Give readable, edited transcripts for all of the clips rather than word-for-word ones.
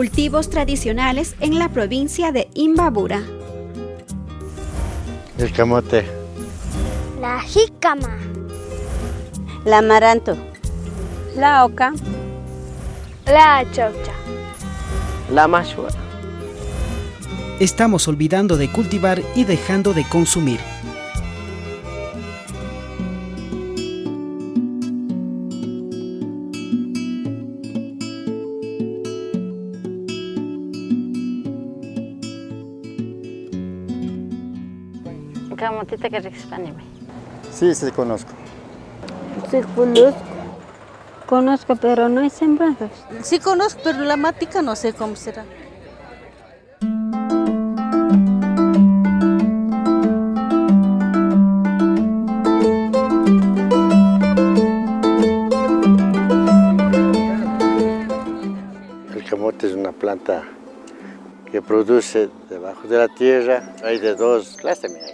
cultivos tradicionales en la provincia de Imbabura. El camote. La jícama. La amaranto. La oca. La chaucha. La mashua. Estamos olvidando de cultivar y dejando de consumir. Camotita que reexpanime. Sí, sí, conozco. Sí, conozco, pero no hay sembrados. Sí conozco, pero la matica no sé cómo será. El camote es una planta que produce debajo de la tierra. Hay de dos clases también hay.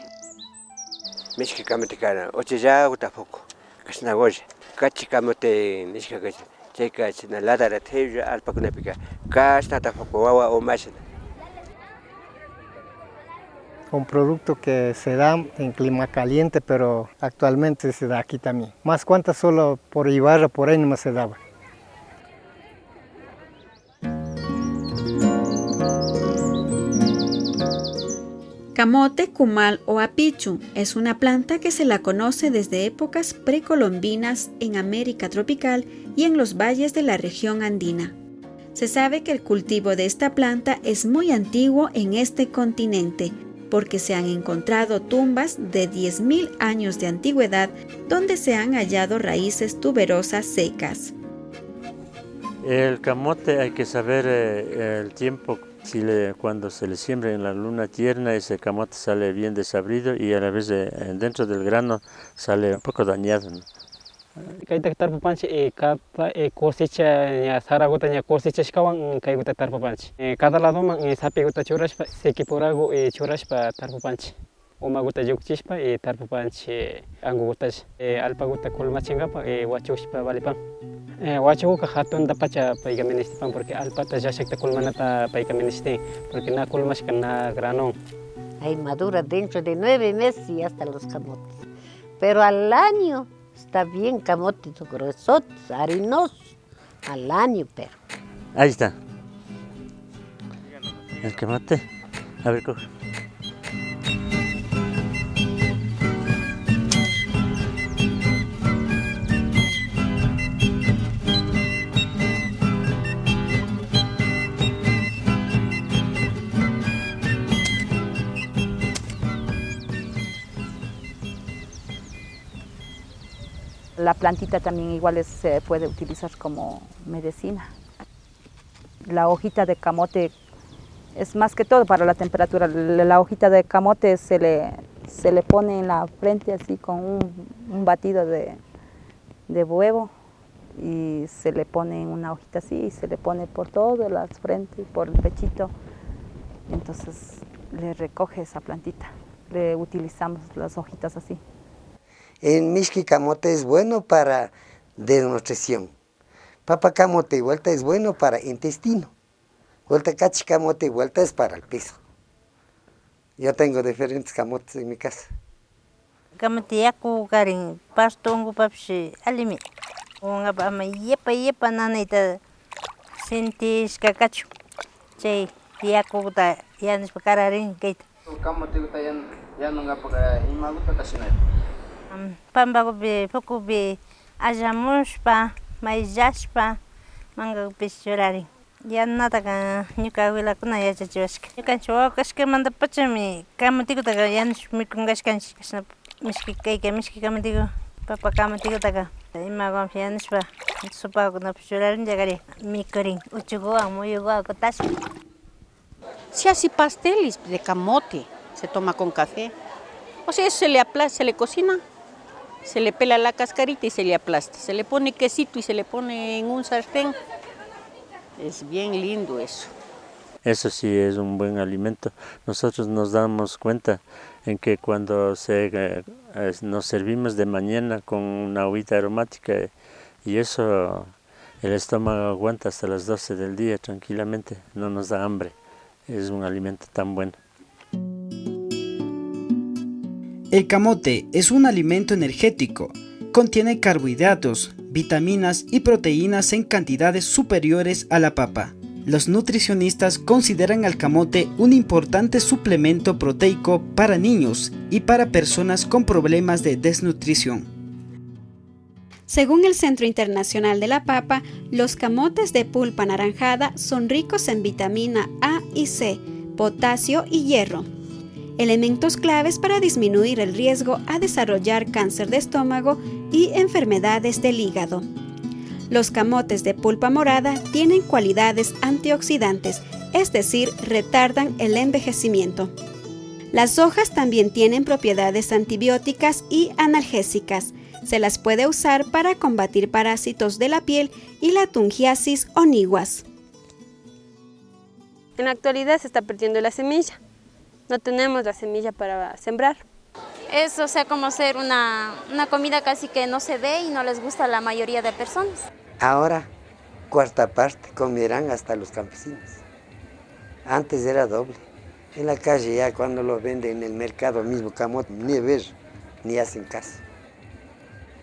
Mishki camote cara, oche ya uta poco. Kasna goya. Kachi camote nishka goya. Cheka china lada la teja alpa kuna pica. Kasna ta poco wawa o machina. Un producto que se da en clima caliente, pero actualmente se da aquí también. Más cuantas solo por Ibarra, por ahí nomás se daba. Camote, cumal o apichu es una planta que se la conoce desde épocas precolombinas en América tropical y en los valles de la región andina. Se sabe que el cultivo de esta planta es muy antiguo en este continente, porque se han encontrado tumbas de 10.000 años de antigüedad donde se han hallado raíces tuberosas secas. El camote hay que saber el tiempo. Cuando se le siembra en la luna tierna, ese camote sale bien desabrido y a la vez dentro del grano sale un poco dañado, ¿no? Cada lado sapi guta churashpa, seki porago churashpa tarpupanchi. Uma guta yukchishpa tarpupanchi angu gutash. Alpa guta colmachingapa wachushpa valipan. Wachuca hatun da pacha paiga ministipan porque alpata ya shakta colmanata paiga ministin porque na colmashka na grano. Hay madura dentro de 9 meses y hasta los camotes. Pero al año está bien camotes gruesos, harinosos. Al año, pero. Ahí está. El camote. A ver, coge. La plantita también igual se puede utilizar como medicina. La hojita de camote es más que todo para la temperatura. La hojita de camote se le pone en la frente así con un batido de huevo y se le pone en una hojita así y se le pone por todas las frentes, por el pechito. Entonces le recoge esa plantita. Le utilizamos las hojitas así. El mishki camote es bueno para desnutrición. Papa camote vuelta es bueno para intestino. Vuelta cachi camote vuelta es para el peso. Yo tengo diferentes camotes en mi casa. Camote yaku garin pastongo papsi alimi. Unga pama yepa nanita sentis kakachu. Che yaku ta yanis pakararin kait. Camote guta yan nunga para imaguta tashinay. Pambagobe, pocobe, ajamushpa, maijashpa, manga pichurari. Ya nada que nunca huela con ella chachosca. Yo cancho que manda pachami, camatico taga, ya no me congas canchi, miski camatico, papa camatico taga. Y me hago fianispa, sopa con la pichurari llegaré. Mi corín, uchugoa, muy igual, cotas. Se hace pasteles de camote, se toma con café. O sea, se le cocina. Se le pela la cascarita y se le aplasta. Se le pone quesito y se le pone en un sartén. Es bien lindo eso. Eso sí es un buen alimento. Nosotros nos damos cuenta en que cuando nos servimos de mañana con una agüita aromática y eso El estómago aguanta hasta las 12 del día tranquilamente, no nos da hambre. Es un alimento tan bueno. El camote es un alimento energético. Contiene carbohidratos, vitaminas y proteínas en cantidades superiores a la papa. Los nutricionistas consideran al camote un importante suplemento proteico para niños y para personas con problemas de desnutrición. Según el Centro Internacional de la Papa, los camotes de pulpa anaranjada son ricos en vitamina A y C, potasio y hierro, elementos claves para disminuir el riesgo a desarrollar cáncer de estómago y enfermedades del hígado. Los camotes de pulpa morada tienen cualidades antioxidantes, es decir, retardan el envejecimiento. Las hojas también tienen propiedades antibióticas y analgésicas. Se las puede usar para combatir parásitos de la piel y la tungiasis o niguas. En la actualidad se está perdiendo la semilla. No tenemos la semilla para sembrar. Es, como ser una comida casi que no se ve y no les gusta a la mayoría de personas. Ahora, cuarta parte comerán hasta los campesinos. Antes era doble. En la calle ya cuando lo venden en el mercado mismo camote, ni ver, ni hacen caso.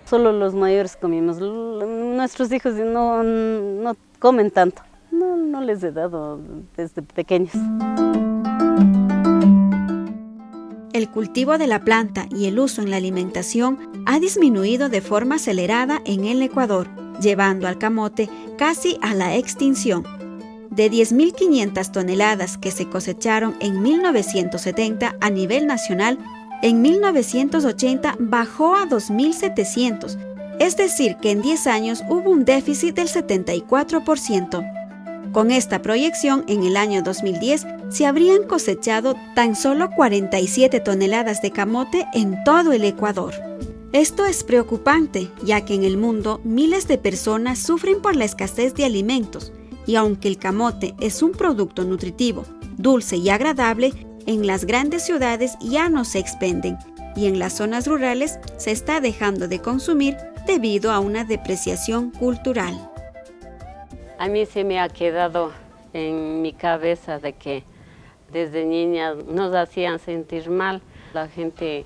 Solo los mayores comimos. Nuestros hijos no comen tanto. No les he dado desde pequeños. El cultivo de la planta y el uso en la alimentación ha disminuido de forma acelerada en el Ecuador, llevando al camote casi a la extinción. De 10.500 toneladas que se cosecharon en 1970 a nivel nacional, en 1980 bajó a 2.700, es decir que en 10 años hubo un déficit del 74%. Con esta proyección, en el año 2010 se habrían cosechado tan solo 47 toneladas de camote en todo el Ecuador. Esto es preocupante, ya que en el mundo miles de personas sufren por la escasez de alimentos, y aunque el camote es un producto nutritivo, dulce y agradable, en las grandes ciudades ya no se expenden, y en las zonas rurales se está dejando de consumir debido a una depreciación cultural. A mí se me ha quedado en mi cabeza de que desde niñas nos hacían sentir mal la gente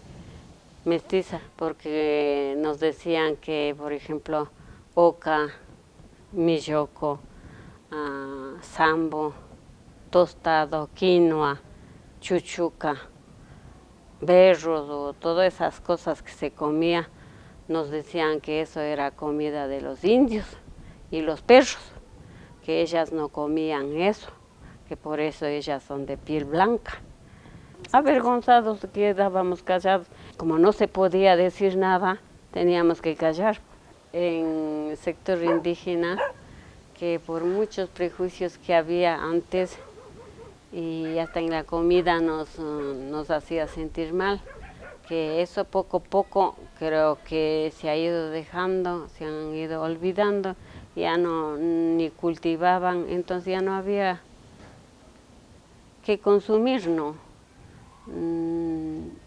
mestiza, porque nos decían que, por ejemplo, oca, milloco, sambo, tostado, quinoa, chuchuca, berros o todas esas cosas que se comía, nos decían que eso era comida de los indios y los perros, que ellas no comían eso, que por eso ellas son de piel blanca. Avergonzados quedábamos callados. Como no se podía decir nada, teníamos que callar. En el sector indígena, que por muchos prejuicios que había antes, y hasta en la comida nos hacía sentir mal, que eso poco a poco creo que se ha ido dejando, se han ido olvidando, ya no ni cultivaban, entonces ya no había que consumir, ¿no?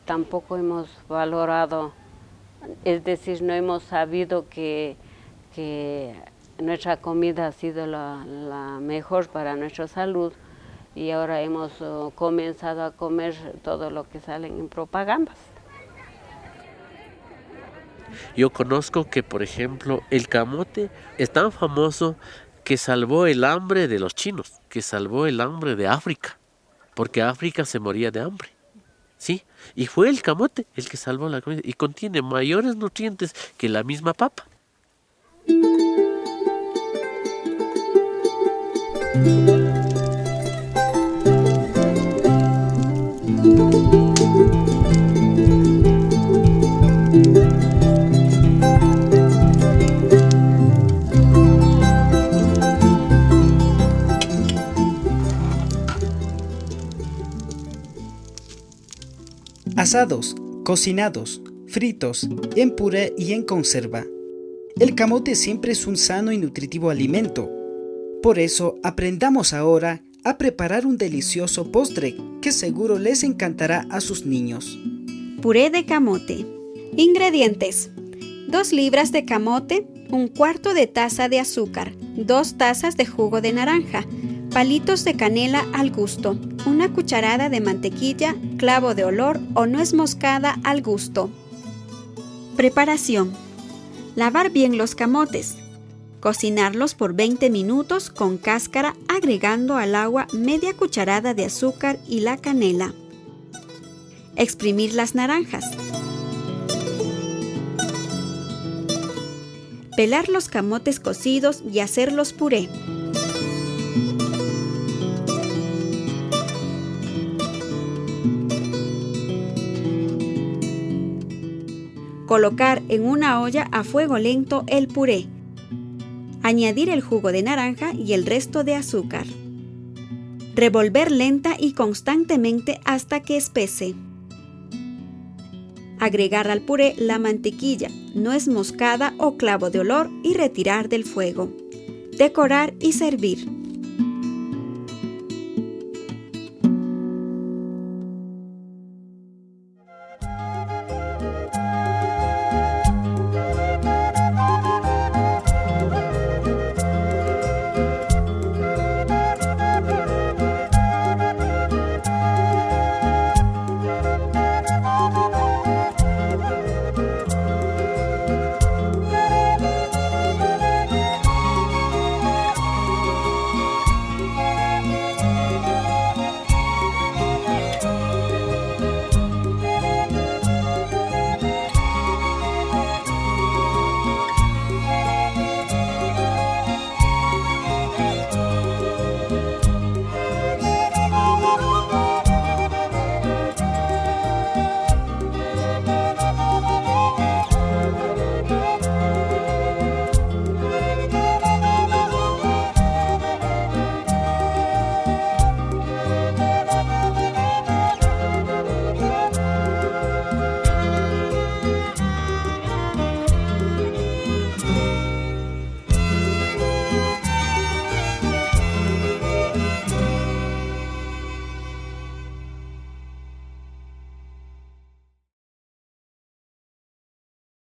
Tampoco hemos valorado, es decir, no hemos sabido que nuestra comida ha sido la mejor para nuestra salud, y ahora hemos comenzado a comer todo lo que sale en propagandas. Yo conozco que, por ejemplo, el camote es tan famoso que salvó el hambre de los chinos, que salvó el hambre de África, porque África se moría de hambre, ¿sí? Y fue el camote el que salvó la comida, y contiene mayores nutrientes que la misma papa. Asados, cocinados, fritos, en puré y en conserva. El camote siempre es un sano y nutritivo alimento. Por eso aprendamos ahora a preparar un delicioso postre que seguro les encantará a sus niños. Puré de camote. Ingredientes: 2 libras de camote, 1/4 de taza de azúcar, 2 tazas de jugo de naranja, palitos de canela al gusto, 1 cucharada de mantequilla, clavo de olor o nuez moscada al gusto. Preparación: lavar bien los camotes. Cocinarlos por 20 minutos con cáscara, agregando al agua media cucharada de azúcar y la canela. Exprimir las naranjas. Pelar los camotes cocidos y hacerlos puré. Colocar en una olla a fuego lento el puré. Añadir el jugo de naranja y el resto de azúcar. Revolver lenta y constantemente hasta que espese. Agregar al puré la mantequilla, nuez moscada o clavo de olor y retirar del fuego. Decorar y servir.